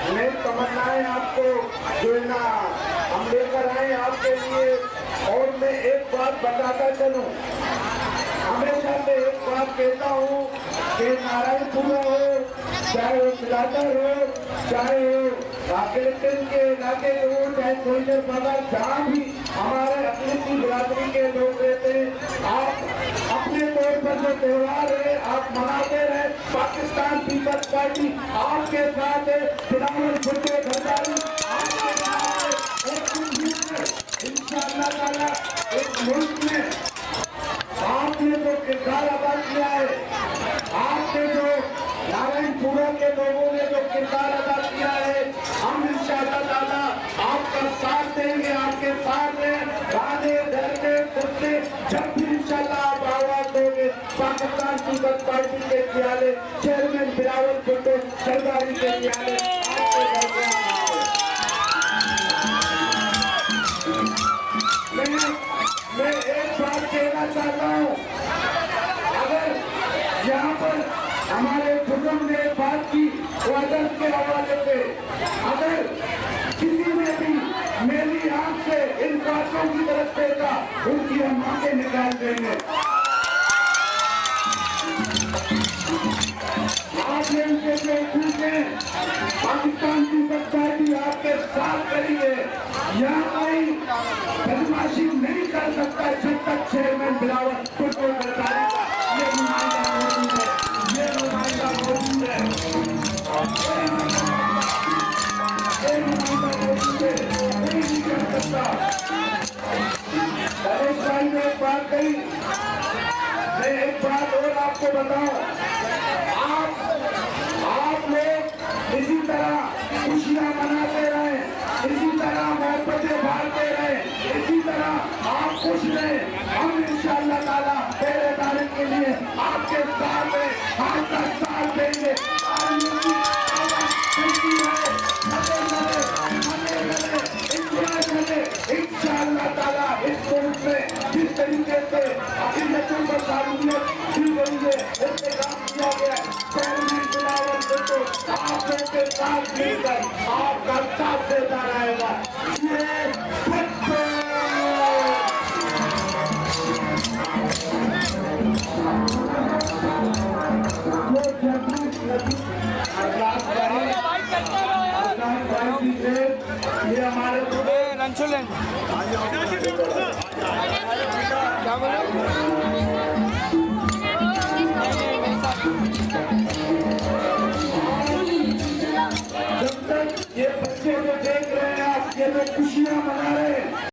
नई तमन्नाएं आपको देना हम लेकर आए आपके लिए। और मैं एक बात बताता चलूं, हमेशा से एक बात कहता हूँ कि नारायणपुरा हो, चाहे वो बिलाटर हो, चाहे वो कलेक्टर के इलाके के हो, चाहे सोल्जर बाजार, जहाँ भी हमारे अपनी बिरादरी के लोग रहते हैं, आप अपने तौर पर जो त्योहार है आप मनाते रहे। पाकिस्तान पीपल्स पार्टी आपके साथ है, बिलावल भुट्टो गद्दारी आपके साथ है। इंशाअल्लाह ताला एक मुल्क में आपने जो किरदार अदा किया है, आपने जो नारायणपुरा के लोगों ने जो किरदार अदा किया है, हम इंशाअल्लाह ताला आपका साथ देंगे, आपके साथ हैं। गाने डरने फिरने जब भी इंशाअल्लाह आप आवाज दोगे, पाकिस्तान पीपल्स पार्टी के ख्याले चेयरमैन बिलावल भुट्टो सरदारी के ख्याले आपके घर में मैं एक बात कहना चाहता हूँ, अगर यहाँ पर हमारे बुजुर्ग ने बात की वादन के हवाले से, अगर किसी ने भी मेरी आंख से इन बातों की तरफ देखा, उनकी हम आंखें निकाल देंगे। आपने उनके जो पूछे पाकिस्तान पीपल्स पार्टी आपके साथ करी है, यहाँ कोई बदमाशी नहीं कर सकता जब तक चेयरमैन बिलावल भुट्टो गद्दारी का ये नुमाइंदा मौजूद है, ये नुमाइंदा मौजूद है, ये नुमाइंदा मौजूद है, कोई नहीं कर सकता। नरेश भाई ने एक बात कही, मैं एक बात और आपको बताऊं, आप लोग इसी तरह खुशियां मनाते रहे, इसी तरह मोहब्बतें बांटते रहे, इसी तरह आप खुश रहे। हम इंशाअल्लाह ताला 13 तारीख के लिए आपके साथ में आपका साथ देंगे। इंशाअल्लाह ताला इस मुल्क में जिस तरीके से अखिलतों पर कानूनियत दी गई है, इंतजाम किया गया, चेयरमैन बिलावल भुट्टो आप लोग के साथ मिलकर आपका साथ देता रहेगा। ये हमारे क्या बोले? जब तक ये बच्चे जो देख रहे हैं आप, ये लोग खुशियां मना रहे हैं।